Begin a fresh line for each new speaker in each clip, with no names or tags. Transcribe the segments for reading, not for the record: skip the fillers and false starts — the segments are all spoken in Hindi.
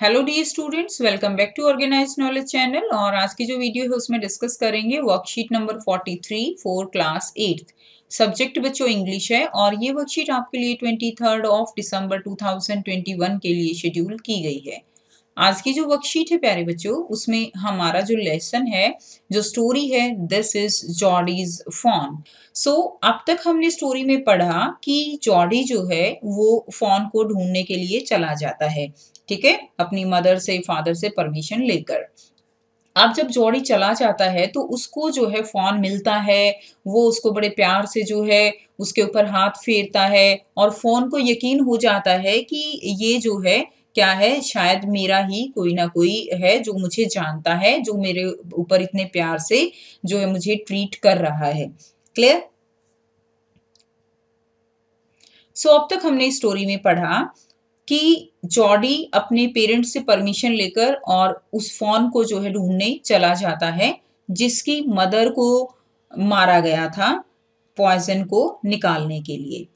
Hello dear students, welcome back to organised knowledge channel. और आज की जो वीडियो है उसमें डिस्कस करेंगे worksheet number 43 for class 8। Subject बच्चों इंग्लिश है और ये वर्कशीट आपके लिए 23 दिसंबर 2021 के लिए शेड्यूल की गई है। आज की जो वर्कशीट है प्यारे बच्चों, उसमें हमारा जो लेसन है, जो स्टोरी है, दिस इज जॉडीज फॉन। सो अब तक हमने स्टोरी में पढ़ा कि जॉडी जो है वो फॉन को ढूंढने के लिए चला जाता है, ठीक है, अपनी मदर से फादर से परमिशन लेकर। अब जब जॉडी चला जाता है तो उसको जो है फॉन मिलता है। वो उसको बड़े प्यार से जो है उसके ऊपर हाथ फेरता है और फोन को यकीन हो जाता है कि ये जो है क्या है, शायद मेरा ही कोई ना कोई है जो मुझे जानता है, जो मेरे ऊपर इतने प्यार से जो है मुझे ट्रीट कर रहा है। क्लियर? सो अब तक हमने इस स्टोरी में पढ़ा कि जॉडी अपने पेरेंट्स से परमिशन लेकर और उस फोन को जो है ढूंढने चला जाता है जिसकी मदर को मारा गया था, पॉइजन को निकालने के लिए।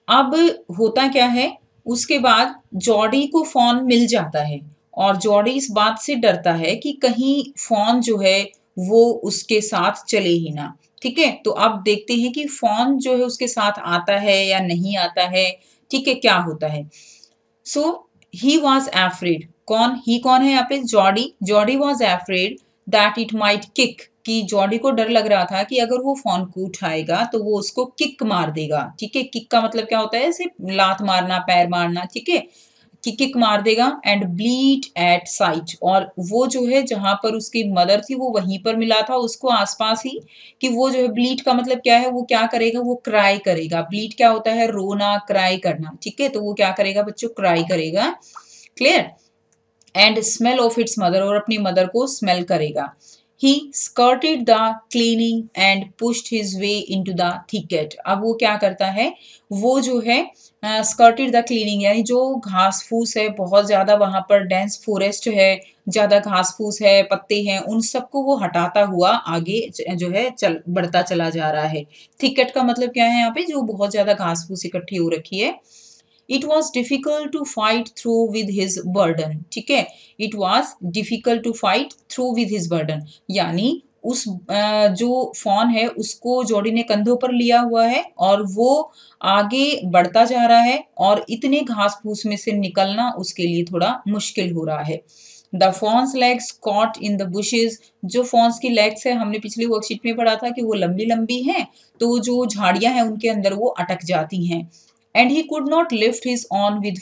अब होता क्या है, उसके बाद जॉडी को फोन मिल जाता है और जॉडी इस बात से डरता है कि कहीं फोन जो है वो उसके साथ चले ही ना। ठीक है, तो अब देखते हैं कि फोन जो है उसके साथ आता है या नहीं आता है। ठीक है, क्या होता है। सो ही वॉज एफ्रेड। कौन ही, कौन है यहाँ पे? Jordi. Jordi was afraid that it might kick, कि जॉडी को डर लग रहा था कि अगर वो फोन को उठाएगा तो वो उसको किक मार देगा। ठीक है, किक का मतलब क्या होता है? ऐसे लात मारना, पैर मारना। ठीक है, कि किक मार देगा। एंड ब्लीड एट साइट, और वो जो है जहां पर उसकी मदर थी वो वहीं पर मिला था उसको, आसपास ही। कि वो जो है, ब्लीड का मतलब क्या है, वो क्या करेगा, वो क्राई करेगा। ब्लीड क्या होता है? रोना, क्राई करना। ठीक है, तो वो क्या करेगा बच्चों? क्राई करेगा। Clear? And smell of its mother, और अपनी मदर को स्मेल करेगा। He skirted the cleaning and pushed his way into the thicket. अब वो क्या करता है, वो जो है स्कर्टेड द क्लीनिंग, यानी जो घास फूस है बहुत ज्यादा, वहां पर डेंस फॉरेस्ट है, ज्यादा घास फूस है, पत्ते हैं, उन सबको वो हटाता हुआ आगे जो है बढ़ता चला जा रहा है। थिकेट का मतलब क्या है यहाँ पे? जो बहुत ज्यादा घास फूस इकट्ठी हो रखी है। It was difficult to fight through with his burden. ठीक है, it was difficult to fight through with his burden, यानी उस जो फॉन है उसको जॉडी ने कंधों पर लिया हुआ है और वो आगे बढ़ता जा रहा है और इतने घास फूस में से निकलना उसके लिए थोड़ा मुश्किल हो रहा है। The fawns legs caught in the bushes. जो फॉन्स की लेग्स है, हमने पिछली वर्कशीट में पढ़ा था कि वो लंबी लंबी हैं, तो जो झाड़ियां हैं उनके अंदर वो अटक जाती हैं। And he could not lift his on with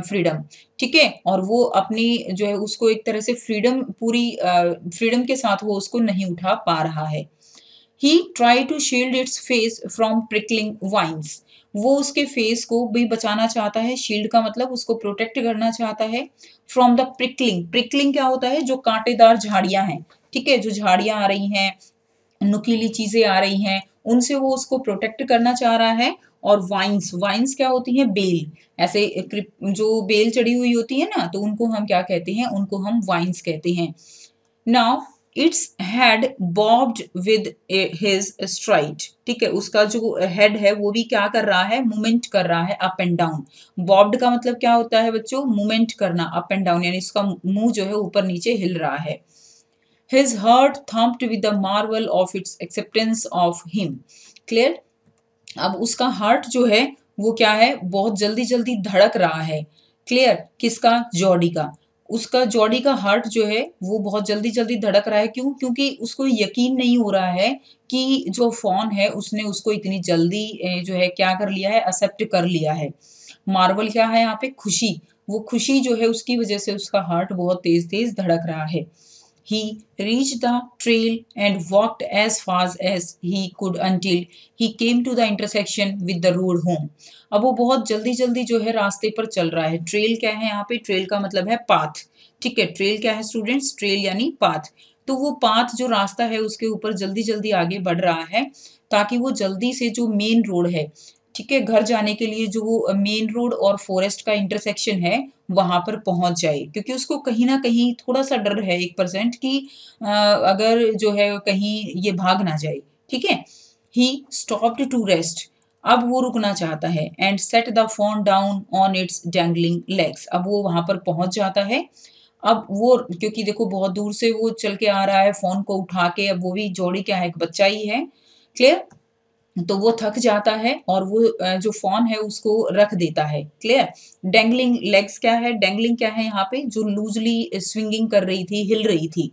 freedom. ठीक है, और वो अपनी जो है उसको एक तरह से फ्रीडम, पूरी फ्रीडम के साथ वो उसको नहीं उठा पा रहा है। He try to shield its face from prickling vines. वो उसके फेस को भी बचाना चाहता है। शील्ड का मतलब उसको प्रोटेक्ट करना चाहता है। फ्रॉम द प्रिकलिंग, प्रिकलिंग क्या होता है? जो कांटेदार झाड़ियां हैं। ठीक है, जो झाड़ियां आ रही हैं, नुकीली चीजें आ रही हैं, उनसे वो उसको प्रोटेक्ट करना चाह रहा है। और वाइन्स, वाइन्स क्या होती हैं? बेल। ऐसे जो बेल चढ़ी हुई होती है ना, तो उनको हम क्या कहते हैं? उनको हम वाइन्स कहते हैं। Now its head barbed with his STRIDE. ठीक है, उसका जो हेड है वो भी क्या कर रहा है? मूवमेंट कर रहा है, अप एंड डाउन। बॉब्ड का मतलब क्या होता है बच्चों? मूवमेंट करना, अप एंड डाउन, यानी उसका मुंह जो है ऊपर नीचे हिल रहा है। His heart thumped with the marvel of its acceptance of him. Clear? अब उसका हार्ट जो है वो क्या है? बहुत जल्दी जल्दी धड़क रहा है। क्लियर? किसका? जॉडी का। उसका, जॉडी का हार्ट जो है वो बहुत जल्दी जल्दी धड़क रहा है। क्यों? क्योंकि उसको यकीन नहीं हो रहा है कि जो फॉन है उसने उसको इतनी जल्दी जो है क्या कर लिया है? एक्सेप्ट कर लिया है। मार्वल क्या है यहाँ पे? खुशी। वो खुशी जो है उसकी वजह से उसका हार्ट बहुत तेज तेज धड़क रहा है। He reached the trail and walked as fast as he could until he came to the intersection with the road home. अब वो बहुत जल्दी जल्दी जो है रास्ते पर चल रहा है। ट्रेल क्या है यहाँ पे? ट्रेल का मतलब है पाथ। ठीक है, ट्रेल क्या है स्टूडेंट्स? ट्रेल यानी पाथ। तो वो पाथ, जो रास्ता है, उसके ऊपर जल्दी जल्दी आगे बढ़ रहा है ताकि वो जल्दी से जो मेन रोड है, ठीक है, घर जाने के लिए जो वो मेन रोड और फॉरेस्ट का इंटरसेक्शन है वहां पर पहुंच जाए। क्योंकि उसको कहीं ना कहीं थोड़ा सा डर है, 1% कि अगर जो है कहीं ये भाग ना जाए। ठीक है, ही स्टॉप्ड टू रेस्ट। अब वो रुकना चाहता है। And set the phone down on it's dangling legs. अब वो वहां पर पहुंच जाता है। अब वो क्योंकि देखो बहुत दूर से वो चल के आ रहा है फोन को उठा के, अब वो भी जॉडी क्या है, एक बच्चा ही है, क्लियर। तो वो थक जाता है और वो जो फोन है उसको रख देता है, क्लियर। डेंगलिंग लेग्स क्या है, डेंगलिंग क्या है यहाँ पे, जो लूजली स्विंगिंग कर रही थी, हिल रही थी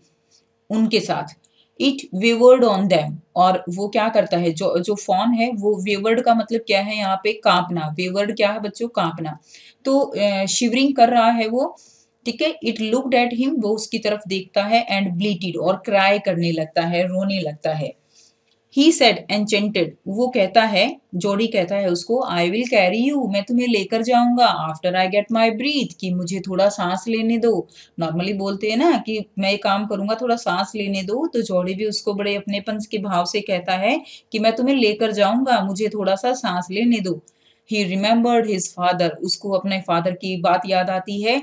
उनके साथ। इट वेवर्ड ऑन देम, और वो क्या करता है, जो जो फोन है वो वेवर्ड का मतलब क्या है यहाँ पे, कांपना। वेवर्ड क्या है बच्चों, कांपना। तो शिवरिंग कर रहा है वो, ठीक है। इट लुक्ड एट हिम, वो उसकी तरफ देखता है, एंड ब्लीटेड, और क्राई करने लगता है, रोने लगता है। ही सेड एनचेंटेड, वो कहता है, जोडी कहता है उसको, आई विल कैरी यू, मैं तुम्हें लेकर जाऊंगा, after I get my breath, कि मुझे थोड़ा सांस लेने दो। नॉर्मली बोलते हैं ना कि मैं ये काम करूंगा, थोड़ा सांस लेने दो, तो जोडी भी उसको बड़े अपनेपन के भाव से कहता है कि मैं तुम्हें लेकर जाऊंगा, मुझे थोड़ा सा सांस लेने दो। ही रिमेंबर्ड हिज फादर, उसको अपने फादर की बात याद आती है।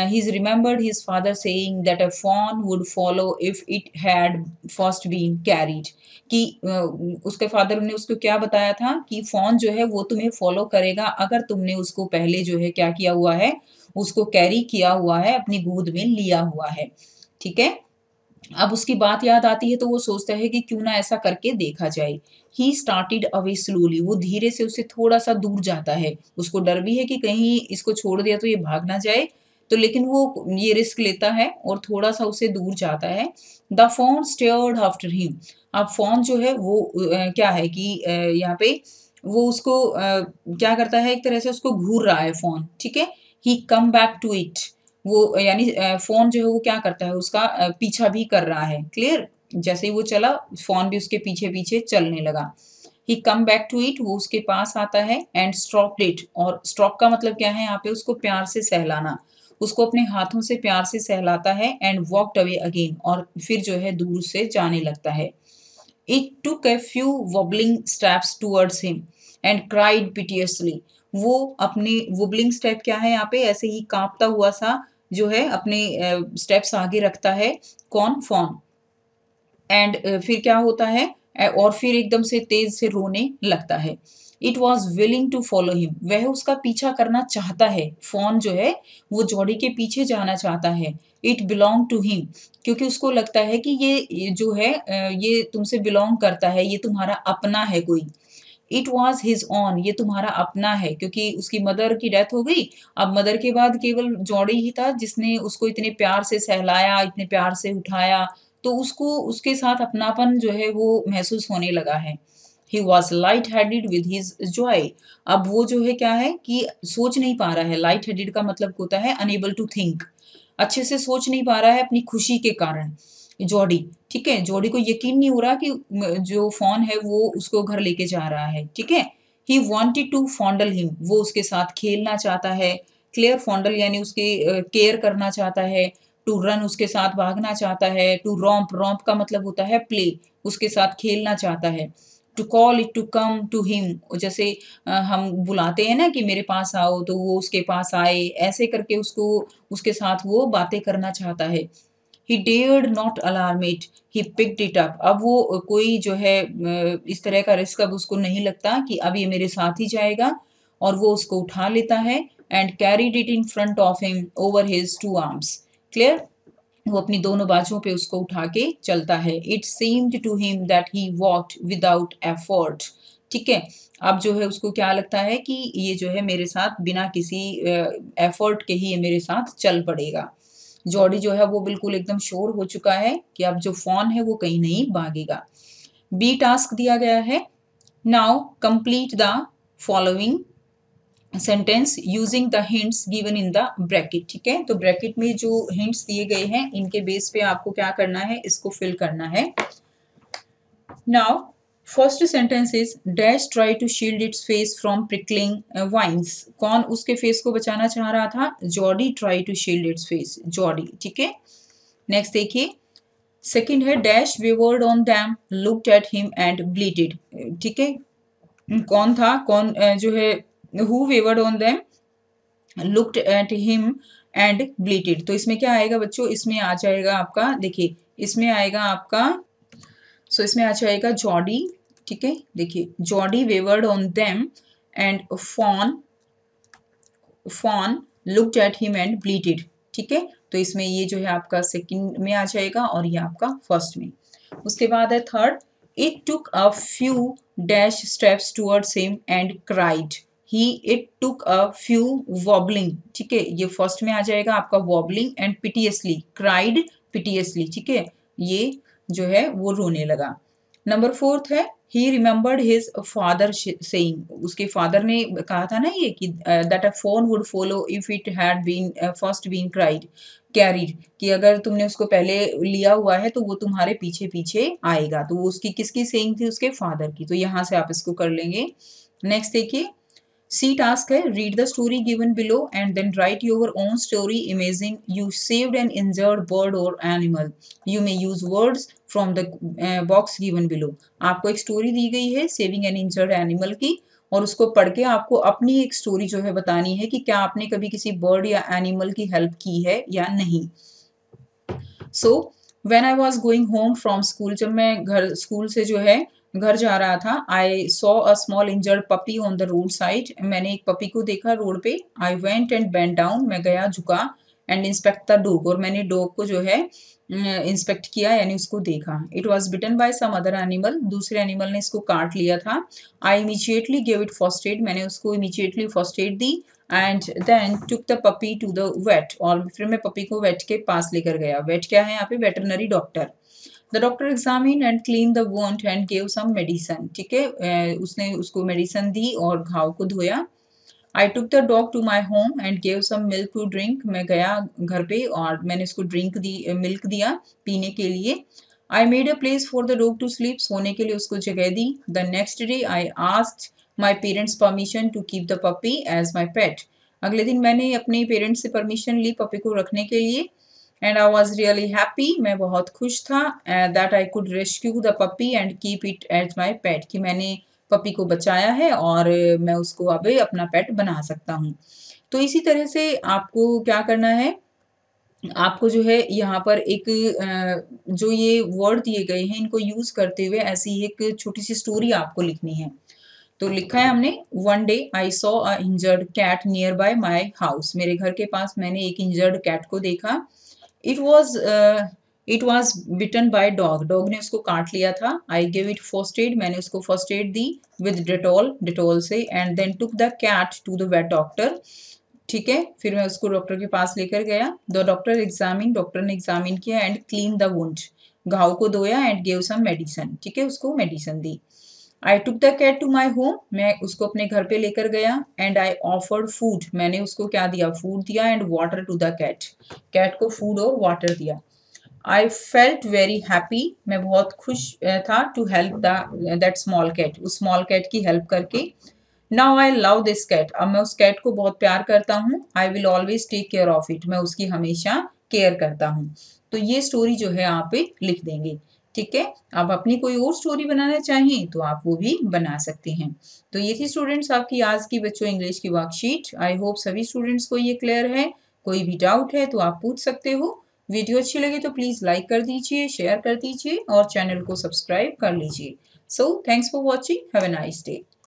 He's remembered his father saying that a fawn would follow if it had first been carried, कि उसके फादर ने उसको क्या बताया था कि फॉन जो है वो तुम्हें फॉलो करेगा अगर तुमने उसको पहले जो है क्या किया हुआ है, उसको कैरी किया हुआ है, अपनी गोद में लिया हुआ है, ठीक है। अब उसकी बात याद आती है तो वो सोचता है कि क्यों ना ऐसा करके देखा जाए। ही स्टार्टेड अवे स्लोली, वो धीरे से उससे थोड़ा सा दूर जाता है, उसको डर भी है कि कहीं इसको छोड़ दिया तो ये भाग ना जाए, तो लेकिन वो ये रिस्क लेता है और थोड़ा सा उससे दूर जाता है। The phone stared after him, अब फोन जो है वो क्या है कि यहाँ पे वो उसको क्या करता है, एक तरह से उसको घूर रहा है फोन, ठीक है। ही कम बैक टू इट, वो यानी फोन जो है वो क्या करता है, उसका पीछा भी कर रहा है, क्लियर। जैसे ही वो चला, फोन भी उसके पीछे पीछे चलने लगा। ही कम बैक टू इट, वो उसके पास आता है, एंड स्ट्रोक्ड इट, और स्ट्रोक का मतलब क्या है यहाँ पे, उसको प्यार से सहलाना, उसको अपने हाथों से प्यार से सहलाता है, एंड वॉकड अवे अगेन, और फिर जो है दूर से जाने लगता है। It took a few wobbling steps towards him and cried piteously, वो अपने वुबलिंग स्टेप क्या है यहाँ पे, ऐसे ही कांपता हुआ सा जो है अपने स्टेप्स आगे रखता है, कौन, फॉन। एंड फिर क्या होता है, और फिर एकदम से तेज से रोने लगता है। It was willing to follow him, वह उसका पीछा करना चाहता है, फोन जो है वो जॉडी के पीछे जाना चाहता है। इट बिलोंग टू हिम, क्योंकि उसको लगता है कि ये जो है ये तुमसे बिलोंग करता है, ये तुम्हारा अपना है कोई। इट वॉज हिज ऑन, ये तुम्हारा अपना है, क्योंकि उसकी मदर की डेथ हो गई। अब मदर के बाद केवल जॉडी ही था जिसने उसको इतने प्यार से सहलाया, इतने प्यार से उठाया, तो उसको उसके साथ अपनापन जो है वो महसूस होने लगा है। He was light headed with his Joy, अब वो जो है क्या है कि सोच नहीं पा रहा है, लाइट हेडेड का मतलब होता है अनेबल टू थिंक, अच्छे से सोच नहीं पा रहा है अपनी खुशी के कारण, जॉडी, ठीक है। जॉडी को यकीन नहीं हो रहा कि जो फोन है वो उसको घर लेके जा रहा है, ठीक है। ही वॉन्टेड टू फॉन्डल हिम, वो उसके साथ खेलना चाहता है, क्लियर। फॉन्डल यानी उसके केयर करना चाहता है। टू रन, उसके साथ भागना चाहता है। टू रॉम्प, रॉम्प का मतलब होता है प्ले, उसके साथ खेलना चाहता है। To call it to come to him, जैसे हम बुलाते हैं ना कि मेरे पास आओ, तो वो उसके पास आए, ऐसे करके उसको उसके साथ वो बातें करना चाहता है। He dared not alarm it, he picked it up, अब वो कोई जो है इस तरह का रिस्क अब उसको नहीं लगता कि अब ये मेरे साथ ही जाएगा, और वो उसको उठा लेता है, and carried it in front of him over his two arms, clear. वो अपनी दोनों बाजुओं पे उसको उठा के चलता है। It seemed to him that he walked without effort, ठीक है। अब जो है उसको क्या लगता है कि ये जो है मेरे साथ बिना किसी एफर्ट के ही ये मेरे साथ चल पड़ेगा। जॉडी जो है वो बिल्कुल एकदम श्योर हो चुका है कि अब जो फोन है वो कहीं नहीं भागेगा। बी टास्क दिया गया है, now complete the following sentence using the hints given in the bracket, ठीक है। तो ब्रैकेट में जो हिंट्स दिए गए हैं इनके बेस पे आपको क्या करना है, इसको फिल करना है। Now first sentence is dash try to shield its face from prickling vines, कौन उसके फेस को बचाना चाह रहा था, Jody try to shield its face, Jody, ठीक है। नेक्स्ट देखिए, सेकंड है dash wavered on them looked at him and bleated, ठीक है। कौन था, कौन जो है, who wavered on them looked at him and bleated, तो इसमें क्या आएगा बच्चों, इसमें आ जाएगा आपका, देखिए इसमें आएगा आपका, इसमें आ जाएगा जॉडी, ठीक है। देखिए Jody wavered on them and fawn looked at him and bleated, ठीक है, तो इसमें ये जो है आपका सेकंड में आ जाएगा और ये आपका फर्स्ट में। उसके बाद है third, it took a few dash steps towards him and cried he it took a few wobbling, ठीक है, ये फर्स्ट में आ जाएगा आपका वॉबलिंग एंड पिटियसली, क्राइड पिटियसली, ठीक है, ये जो है वो रोने लगा। नंबर फोर्थ है he remembered his father saying, उसके फादर ने कहा था ना ये कि that a phone would follow if it had been first been cried carried, कि अगर तुमने उसको पहले लिया हुआ है तो वो तुम्हारे पीछे पीछे आएगा, तो वो उसकी किसकी सेइंग थी, उसके फादर की, तो यहाँ से आप इसको कर लेंगे। नेक्स्ट देखिए, सी टास्क है read the story given below and then write your own story imaging you saved an injured bird or animal, you may use words from the box given below. आपको एक स्टोरी दी गई है सेविंग एन इंजर्ड एनिमल की, और उसको पढ़ के आपको अपनी एक स्टोरी जो है बतानी है कि क्या आपने कभी किसी बर्ड या एनिमल की हेल्प की है या नहीं। So when I was going home from school, जब मैं घर स्कूल से जो है घर जा रहा था, आई saw a small injured puppy on the road side, मैंने एक पपी को देखा रोड पे। I went and bent down, मैं गया झुका, एंड इंस्पेक्ट द डॉग, और मैंने डॉग को जो है इंस्पेक्ट किया यानी उसको देखा। It was bitten by some other animal, दूसरे एनिमल ने इसको काट लिया था। I immediately give it first aid, मैंने उसको इमीजिएटली फर्स्ट एड दी, and then took the puppy to the vet, और फिर मैं पपी को वेट के पास लेकर गया। वेट क्या है यहाँ पे, veterinary doctor. The doctor examine and clean the wound and gave some medicine, ठीक है, उसने उसको मेडिसिन दी और घाव को धोया। I took the dog to my home and gave some milk to drink, मैं गया घर पे और मैंने उसको ड्रिंक दी, मिल्क दिया पीने के लिए। I made a place for the dog to sleep, सोने के लिए उसको जगह दी। The next day I asked my parents permission to keep the puppy as my pet, अगले दिन मैंने अपने पेरेंट्स से परमिशन ली पपी को रखने के लिए। And I was really happy, मैं बहुत खुश था, that I could rescue the puppy and keep it as my pet, कि मैंने पपी को बचाया है और मैं उसको अब अपना पेट बना सकता हूँ। तो इसी तरह से आपको क्या करना है, आपको जो है यहाँ पर एक जो ये वर्ड दिए गए हैं इनको यूज करते हुए ऐसी एक छोटी सी स्टोरी आपको लिखनी है। तो लिखा है हमने, one day I saw a injured cat near by my house, मेरे घर के पास मैंने एक इंजर्ड कैट को देखा। It was bitten by dog, dog ने उसको काट लिया था। I give it first aid, मैंने उसको फर्स्ट एड दी विद डेटॉल, डेटॉल से, and then took the cat to the vet doctor, ठीक है, फिर मैं उसको डॉक्टर के पास लेकर गया। द डॉक्टर एग्जामिन, डॉक्टर ने एग्जामिन किया, एंड क्लीन द वुंड, घाव को धोया, एंड गेव सम मेडिसिन, ठीक है, उसको मेडिसिन दी। I took the cat to my home, मैं उसको अपने घर पे लेकर गया, एंड आई ऑफर्ड फूड, मैंने उसको क्या दिया, फूड दिया, and water to the cat, cat को फूड और वाटर दिया। आई फेल्ट वेरी हैप्पी, मैं बहुत खुश था, to help that small cat, उस स्मॉल कैट की हेल्प करके। Now I love this cat, अब मैं उस कैट को बहुत प्यार करता हूँ। I will always take care of it, मैं उसकी हमेशा केयर करता हूँ। तो ये स्टोरी जो है आप लिख देंगे, ठीक है। आप अपनी कोई और स्टोरी बनाना चाहें तो आप वो भी बना सकते हैं। तो ये थी स्टूडेंट्स आपकी आज की बच्चों इंग्लिश की वर्कशीट। आई होप सभी स्टूडेंट्स को ये क्लियर है। कोई भी डाउट है तो आप पूछ सकते हो। वीडियो अच्छी लगे तो प्लीज़ लाइक कर दीजिए, शेयर कर दीजिए और चैनल को सब्सक्राइब कर लीजिए। So thanks for watching, have a nice day.